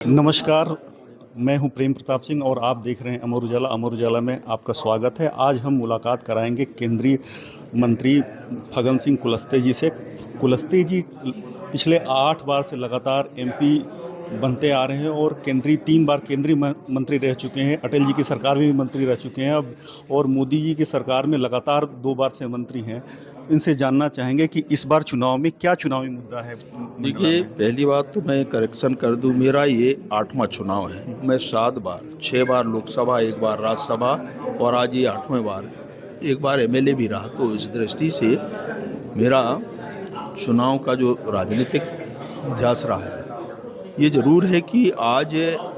नमस्कार, मैं हूं प्रेम प्रताप सिंह और आप देख रहे हैं अमर उजाला। अमर उजाला में आपका स्वागत है। आज हम मुलाकात कराएंगे केंद्रीय मंत्री फग्गन सिंह कुलस्ते जी से। कुलस्ते जी पिछले 8 बार से लगातार एमपी बनते आ रहे हैं और 3 बार केंद्रीय मंत्री रह चुके हैं। अटल जी की सरकार में भी मंत्री रह चुके हैं अब, और मोदी जी की सरकार में लगातार 2 बार से मंत्री हैं। इनसे जानना चाहेंगे कि इस बार चुनाव में क्या चुनावी मुद्दा है मंडला देखिए, में। पहली बात तो मैं करेक्शन कर दूं, मेरा ये 8वां चुनाव है। मैं 7 बार, 6 बार लोकसभा, 1 बार राज्यसभा और आज ये 8वें बार, 1 बार एमएलए भी रहा। तो इस दृष्टि से मेरा चुनाव का जो राजनीतिक इतिहास रहा है, ये ज़रूर है कि आज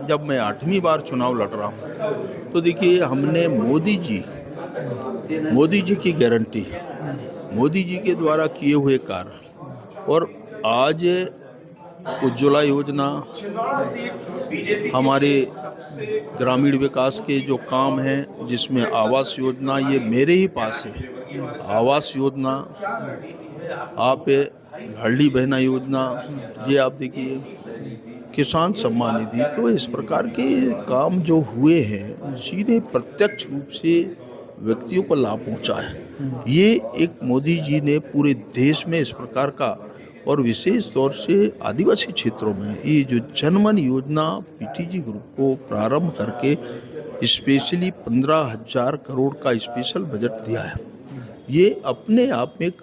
जब मैं 8वीं बार चुनाव लड़ रहा हूँ, तो देखिए हमने मोदी जी की गारंटी, मोदी जी के द्वारा किए हुए कार्य और आज उज्ज्वला योजना, हमारे ग्रामीण विकास के जो काम हैं, जिसमें आवास योजना, ये मेरे ही पास है। आवास योजना, आप लाडली बहना योजना, ये आप देखिए, किसान सम्मान निधि, तो इस प्रकार के काम जो हुए हैं, सीधे प्रत्यक्ष रूप से व्यक्तियों को लाभ पहुंचा है। ये एक मोदी जी ने पूरे देश में इस प्रकार का, और विशेष तौर से आदिवासी क्षेत्रों में ये जो जनमन योजना पीटीजी ग्रुप को प्रारंभ करके स्पेशली 15,000 करोड़ का स्पेशल बजट दिया है। ये अपने आप में एक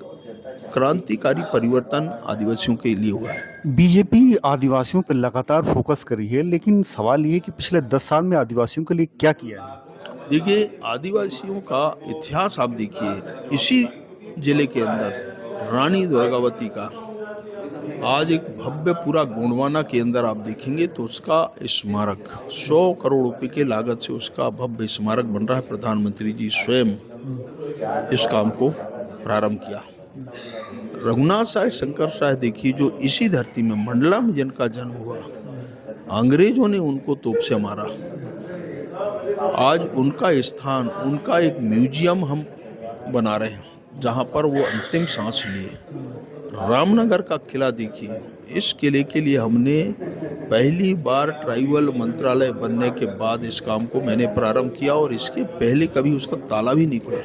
क्रांतिकारी परिवर्तन आदिवासियों के लिए हुआ है। बीजेपी आदिवासियों पर लगातार फोकस करी है, लेकिन सवाल ये है कि पिछले 10 साल में आदिवासियों के लिए क्या किया है। देखिए, आदिवासियों का इतिहास आप देखिए, इसी जिले के अंदर रानी दुर्गावती का आज एक भव्य पूरा गोंडवाना के अंदर आप देखेंगे तो उसका स्मारक 100 करोड़ रुपए के लागत से उसका भव्य स्मारक बन रहा है। प्रधानमंत्री जी स्वयं इस काम को प्रारंभ किया। रघुनाथ साय शंकर साय देखिए, जो इसी धरती में मंडला में जिनका जन्म हुआ, अंग्रेजों ने उनको तोप से मारा। आज उनका स्थान, उनका एक म्यूजियम हम बना रहे हैं, जहां पर वो अंतिम सांस लिए। रामनगर का किला देखिए, इस किले के लिए हमने पहली बार ट्राइबल मंत्रालय बनने के बाद इस काम को मैंने प्रारंभ किया, और इसके पहले कभी उसका ताला भी नहीं खुला।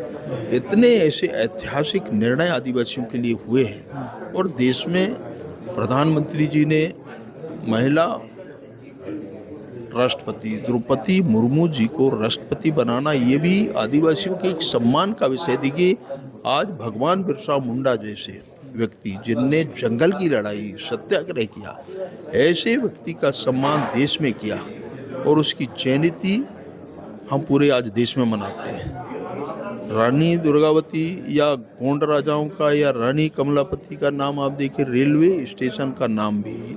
इतने ऐसे ऐतिहासिक निर्णय आदिवासियों के लिए हुए हैं। और देश में प्रधानमंत्री जी ने महिला राष्ट्रपति द्रौपदी मुर्मू जी को राष्ट्रपति बनाना, ये भी आदिवासियों के एक सम्मान का विषय। देखिए, आज भगवान बिरसा मुंडा जैसे व्यक्ति, जिनने जंगल की लड़ाई, सत्याग्रह किया, ऐसे व्यक्ति का सम्मान देश में किया, और उसकी जयंती हम पूरे आज देश में मनाते हैं। रानी दुर्गावती या गोंड राजाओं का या रानी कमलापति का नाम आप देखिए, रेलवे स्टेशन का नाम भी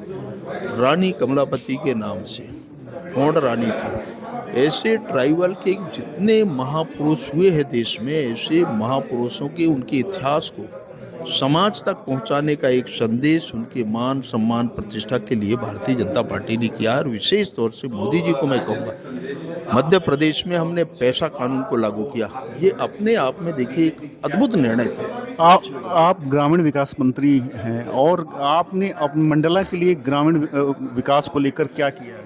रानी कमलापति के नाम से, गोंड रानी थी। ऐसे ट्राइबल के जितने महापुरुष हुए हैं देश में, ऐसे महापुरुषों के, उनके इतिहास को समाज तक पहुंचाने का एक संदेश उनके मान सम्मान प्रतिष्ठा के लिए भारतीय जनता पार्टी ने किया। और विशेष तौर से मोदी जी को मैं कहूँगा, मध्य प्रदेश में हमने पैसा कानून को लागू किया। ये अपने आप में देखिए एक अद्भुत निर्णय था। आप ग्रामीण विकास मंत्री हैं और आपने अपने मंडला के लिए ग्रामीण विकास को लेकर क्या किया है।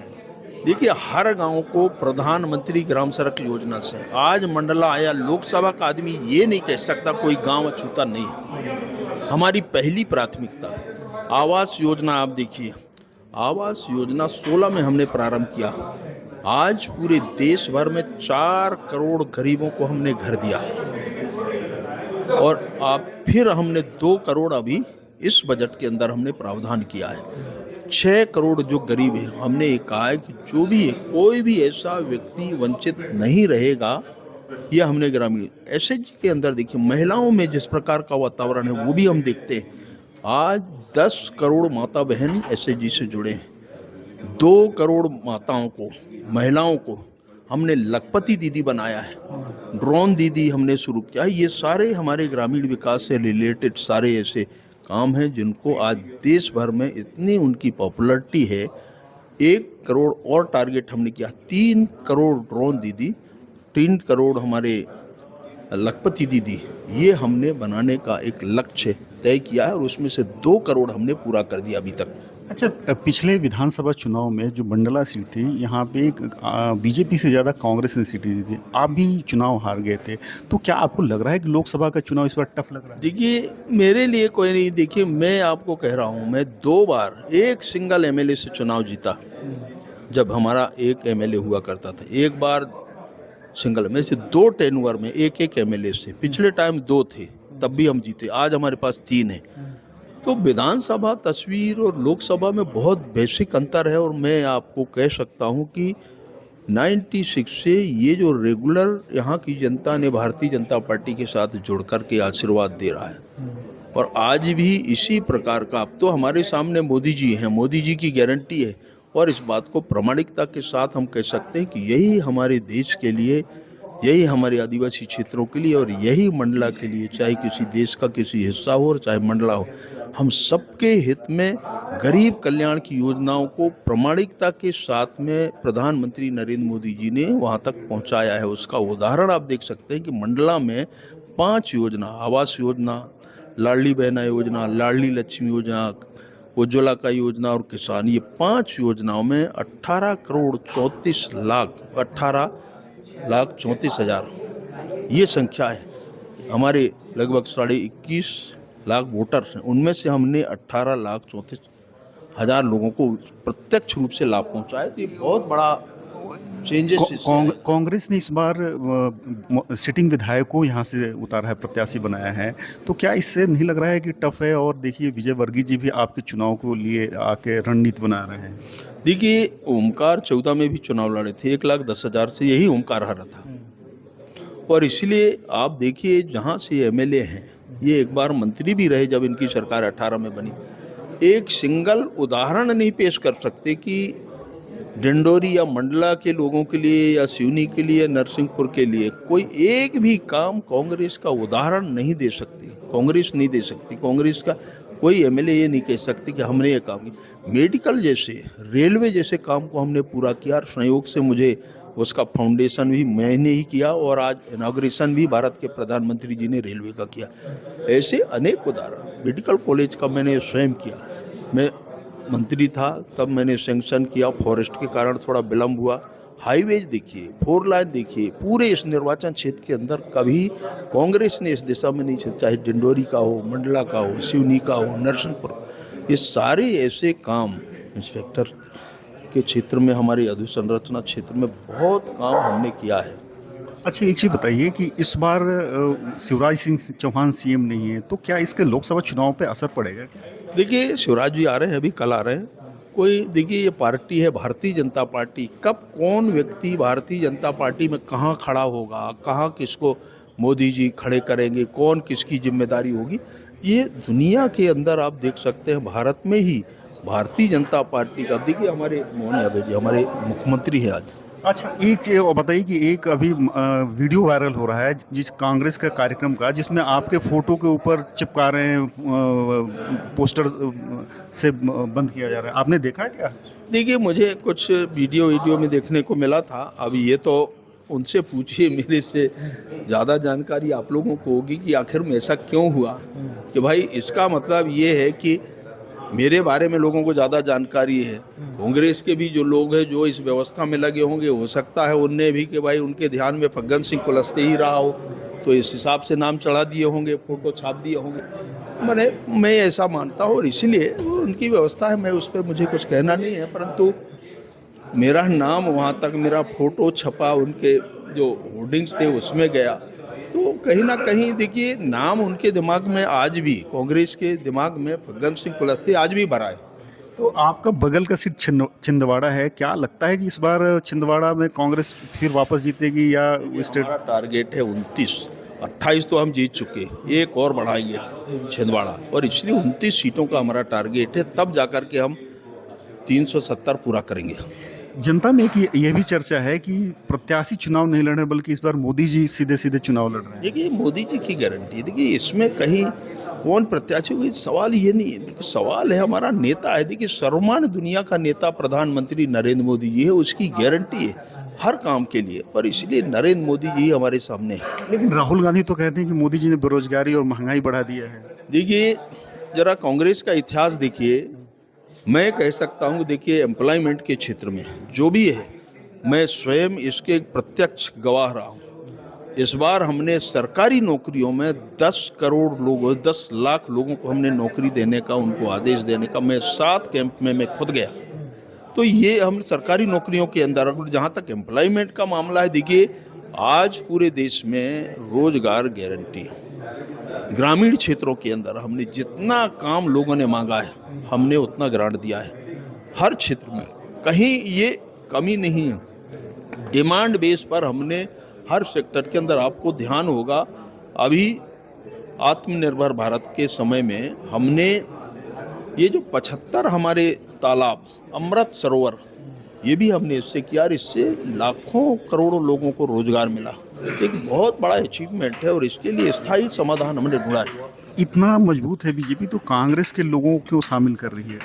देखिए, हर गांव को प्रधानमंत्री ग्राम सड़क योजना से आज मंडला आया। लोकसभा का आदमी ये नहीं कह सकता कोई गांव अछूता नहीं है। हमारी पहली प्राथमिकता है आवास योजना। आप देखिए, आवास योजना 16 में हमने प्रारंभ किया। आज पूरे देश भर में 4 करोड़ गरीबों को हमने घर दिया, और आप फिर हमने 2 करोड़ अभी इस बजट के अंदर हमने प्रावधान किया है। 6 करोड़ जो गरीब हैं, हमने ये कहा है कि जो भी है, कोई भी ऐसा व्यक्ति वंचित नहीं रहेगा। यह हमने ग्रामीण एसएचजी के अंदर देखिए, महिलाओं में जिस प्रकार का वातावरण है वो भी हम देखते हैं। आज 10 करोड़ माता बहन एसएचजी से जुड़े हैं। 2 करोड़ माताओं को, महिलाओं को हमने लखपति दीदी बनाया है। ड्रोन दीदी हमने शुरू किया है। ये सारे हमारे ग्रामीण विकास से रिलेटेड सारे ऐसे काम हैं जिनको आज देश भर में इतनी उनकी पॉपुलैरिटी है। 1 करोड़ और टारगेट हमने किया। 3 करोड़ ड्रोन दीदी, 3 करोड़ हमारे लखपति दीदी, ये हमने बनाने का एक लक्ष्य तय किया है, और उसमें से 2 करोड़ हमने पूरा कर दिया अभी तक। अच्छा, पिछले विधानसभा चुनाव में जो मंडला सीट थी, यहाँ पे बीजेपी से ज़्यादा कांग्रेस ने सीटें दी थी। आप भी चुनाव हार गए थे, तो क्या आपको लग रहा है कि लोकसभा का चुनाव इस बार टफ लग रहा है? देखिए, मेरे लिए कोई नहीं। देखिए, मैं आपको कह रहा हूँ, मैं 2 बार एक सिंगल एमएलए से चुनाव जीता, जब हमारा एक एमएलए हुआ करता था। एक बार सिंगल में से 2 टेन्योर में एक एमएलए से, पिछले टाइम 2 थे, तब भी हम जीते। आज हमारे पास 3 है। तो विधानसभा तस्वीर और लोकसभा में बहुत बेसिक अंतर है, और मैं आपको कह सकता हूँ कि 96 से ये जो रेगुलर यहाँ की जनता ने भारतीय जनता पार्टी के साथ जुड़ कर के आशीर्वाद दे रहा है, और आज भी इसी प्रकार का। अब तो हमारे सामने मोदी जी हैं, मोदी जी की गारंटी है, और इस बात को प्रामाणिकता के साथ हम कह सकते हैं कि यही हमारे देश के लिए, यही हमारे आदिवासी क्षेत्रों के लिए, और यही मंडला के लिए, चाहे किसी देश का किसी हिस्सा हो और चाहे मंडला हो, हम सबके हित में गरीब कल्याण की योजनाओं को प्रामाणिकता के साथ में प्रधानमंत्री नरेंद्र मोदी जी ने वहाँ तक पहुँचाया है। उसका उदाहरण आप देख सकते हैं कि मंडला में 5 योजना, आवास योजना, लाडली बहना योजना, लाडली लक्ष्मी योजना, उज्ज्वला का योजना और किसान, ये 5 योजनाओं में 18,34,00,000 ये संख्या है। हमारे लगभग 21.5 लाख वोटर्स हैं, उनमें से हमने 18,34,000 लोगों को प्रत्यक्ष रूप से लाभ पहुंचाया। तो ये बहुत बड़ा चेंजेस। कांग्रेस ने इस बार सिटिंग विधायक को यहाँ से उतारा है, प्रत्याशी बनाया है, तो क्या इससे नहीं लग रहा है कि टफ है? और देखिए, विजय वर्गीय जी भी आपके चुनाव को लिए आके रणनीति बना रहे हैं। देखिए, ओमकार 14 में भी चुनाव लड़े थे, 1,10,000 से यही ओमकार हारा था। और इसलिए आप देखिए, जहाँ से एमएलए हैं, ये एक बार मंत्री भी रहे जब इनकी सरकार 18 में बनी। एक सिंगल उदाहरण नहीं पेश कर सकते कि डिंडोरी या मंडला के लोगों के लिए या सिवनी के लिए, नरसिंहपुर के लिए कोई एक भी काम कांग्रेस का उदाहरण नहीं दे सकती, कांग्रेस नहीं दे सकती। कांग्रेस का कोई एमएलए ये नहीं कह सकती कि हमने ये काम किया। मेडिकल जैसे, रेलवे जैसे काम को हमने पूरा किया, और संयोग से मुझे उसका फाउंडेशन भी मैंने ही किया, और आज इनाग्रेशन भी भारत के प्रधानमंत्री जी ने रेलवे का किया। ऐसे अनेक उदाहरण। मेडिकल कॉलेज का मैंने स्वयं किया, मैं मंत्री था तब मैंने सैंक्शन किया, फॉरेस्ट के कारण थोड़ा विलम्ब हुआ। हाईवेज देखिए, 4 लाइन देखिए, पूरे इस निर्वाचन क्षेत्र के अंदर कभी कांग्रेस ने इस दिशा में नहीं चला, चाहे डिंडोरी का हो, मंडला का हो, सिवनी का हो, नरसिंहपुर, ये सारे ऐसे काम इंस्पेक्टर के क्षेत्र में, हमारी अधोसंरचना क्षेत्र में बहुत काम हमने किया है। अच्छा, एक चीज़ बताइए कि इस बार शिवराज सिंह चौहान सीएम नहीं है, तो क्या इसके लोकसभा चुनाव पे असर पड़ेगा? देखिए, शिवराज जी आ रहे हैं, अभी कल आ रहे हैं। कोई, देखिए, ये पार्टी है भारतीय जनता पार्टी, कब कौन व्यक्ति भारतीय जनता पार्टी में कहाँ खड़ा होगा, कहाँ किसको मोदी जी खड़े करेंगे, कौन किसकी जिम्मेदारी होगी, ये दुनिया के अंदर आप देख सकते हैं। भारत में ही भारतीय जनता पार्टी का, देखिए, हमारे मोहन यादव जी हमारे मुख्यमंत्री हैं आज। अच्छा, एक चीज़ और बताइए कि एक अभी वीडियो वायरल हो रहा है जिस कांग्रेस का कार्यक्रम का, जिसमें आपके फोटो के ऊपर चिपका रहे हैं, पोस्टर से बंद किया जा रहा है, आपने देखा है क्या? देखिए, मुझे कुछ वीडियो में देखने को मिला था। अब ये तो उनसे पूछिए, मेरे से ज़्यादा जानकारी आप लोगों को होगी कि आखिर में ऐसा क्यों हुआ। कि भाई, इसका मतलब ये है कि मेरे बारे में लोगों को ज़्यादा जानकारी है। कांग्रेस के भी जो लोग हैं, जो इस व्यवस्था में लगे होंगे, हो सकता है उनने भी कि भाई उनके ध्यान में फग्गन सिंह कुलस्ते ही रहा हो, तो इस हिसाब से नाम चढ़ा दिए होंगे, फोटो छाप दिए होंगे। मैं ऐसा मानता हूँ, और इसीलिए वो उनकी व्यवस्था है, मैं उस पर, मुझे कुछ कहना नहीं है। परंतु मेरा नाम वहाँ तक, मेरा फोटो छपा, उनके जो होर्डिंग्स थे उसमें गया, तो कहीं ना कहीं देखिए, नाम उनके दिमाग में आज भी, कांग्रेस के दिमाग में फग्गन सिंह कुलस्ते आज भी भरा है। तो आपका बगल का सीट छिंदवाड़ा है, क्या लगता है कि इस बार छिंदवाड़ा में कांग्रेस फिर वापस जीतेगी या स्टेट? हमारा टारगेट है 29, 28 तो हम जीत चुके, एक और बढ़ाएंगे छिंदवाड़ा, और इसलिए 29 सीटों का हमारा टारगेट है, तब जाकर के हम 370 पूरा करेंगे। जनता में एक ये भी चर्चा है कि प्रत्याशी चुनाव नहीं लड़ रहे, बल्कि इस बार मोदी जी सीधे सीधे चुनाव लड़ रहे हैं। देखिए, मोदी जी की गारंटी है। देखिए, इसमें कहीं कौन प्रत्याशी हुई, सवाल ये नहीं है, सवाल है हमारा नेता है। देखिए, सर्वमान्य दुनिया का नेता प्रधानमंत्री नरेंद्र मोदी जी है, उसकी गारंटी है हर काम के लिए, और इसलिए नरेंद्र मोदी जी हमारे सामने है। लेकिन राहुल गांधी तो कहते हैं कि मोदी जी ने बेरोजगारी और महंगाई बढ़ा दिया है। देखिए, जरा कांग्रेस का इतिहास देखिए, मैं कह सकता हूँ, देखिए एम्प्लॉयमेंट के क्षेत्र में जो भी है, मैं स्वयं इसके एक प्रत्यक्ष गवाह रहा हूँ। इस बार हमने सरकारी नौकरियों में 10 करोड़ लोगों 10 लाख लोगों को हमने नौकरी देने का, उनको आदेश देने का, मैं 7 कैंप में मैं खुद गया। तो ये हम सरकारी नौकरियों के अंदर, और जहाँ तक एम्प्लॉयमेंट का मामला है, देखिए आज पूरे देश में रोजगार गारंटी, ग्रामीण क्षेत्रों के अंदर हमने जितना काम लोगों ने मांगा है, हमने उतना ग्रांट दिया है। हर क्षेत्र में कहीं ये कमी नहीं है। डिमांड बेस पर हमने हर सेक्टर के अंदर, आपको ध्यान होगा अभी आत्मनिर्भर भारत के समय में हमने ये जो 75 हमारे तालाब, अमृत सरोवर, ये भी हमने इससे किया और इससे लाखों करोड़ों लोगों को रोजगार मिला। एक बहुत बड़ा अचीवमेंट है और इसके लिए स्थायी समाधान हमने ढूंढा है। इतना मजबूत है बीजेपी, तो कांग्रेस के लोगों को क्यों शामिल कर रही है?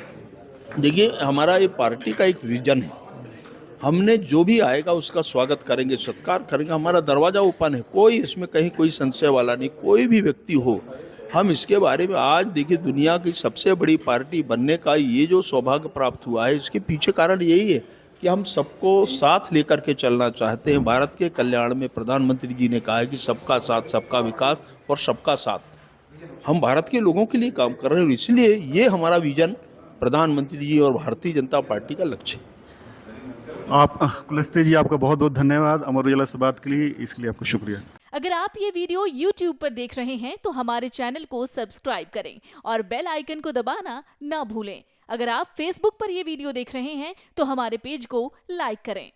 देखिए हमारा ये पार्टी का एक विजन है, हमने जो भी आएगा उसका स्वागत करेंगे, सत्कार करेंगे, हमारा दरवाजा ओपन है, कोई इसमें कहीं कोई संशय वाला नहीं, कोई भी व्यक्ति हो। हम इसके बारे में आज देखिए दुनिया की सबसे बड़ी पार्टी बनने का ये जो सौभाग्य प्राप्त हुआ है, इसके पीछे कारण यही है कि हम सबको साथ लेकर के चलना चाहते हैं। भारत के कल्याण में प्रधानमंत्री जी ने कहा है कि सबका साथ, सबका विकास और सबका साथ। हम भारत के लोगों के लिए काम कर रहे हैं और इसलिए ये हमारा विजन प्रधानमंत्री जी और भारतीय जनता पार्टी का लक्ष्य है। आप कुलस्ते जी, आपका बहुत बहुत धन्यवाद अमर उजाला से बात के लिए, इसलिए आपका शुक्रिया। अगर आप ये वीडियो YouTube पर देख रहे हैं तो हमारे चैनल को सब्सक्राइब करें और बेल आइकन को दबाना ना भूलें। अगर आप Facebook पर ये वीडियो देख रहे हैं तो हमारे पेज को लाइक करें।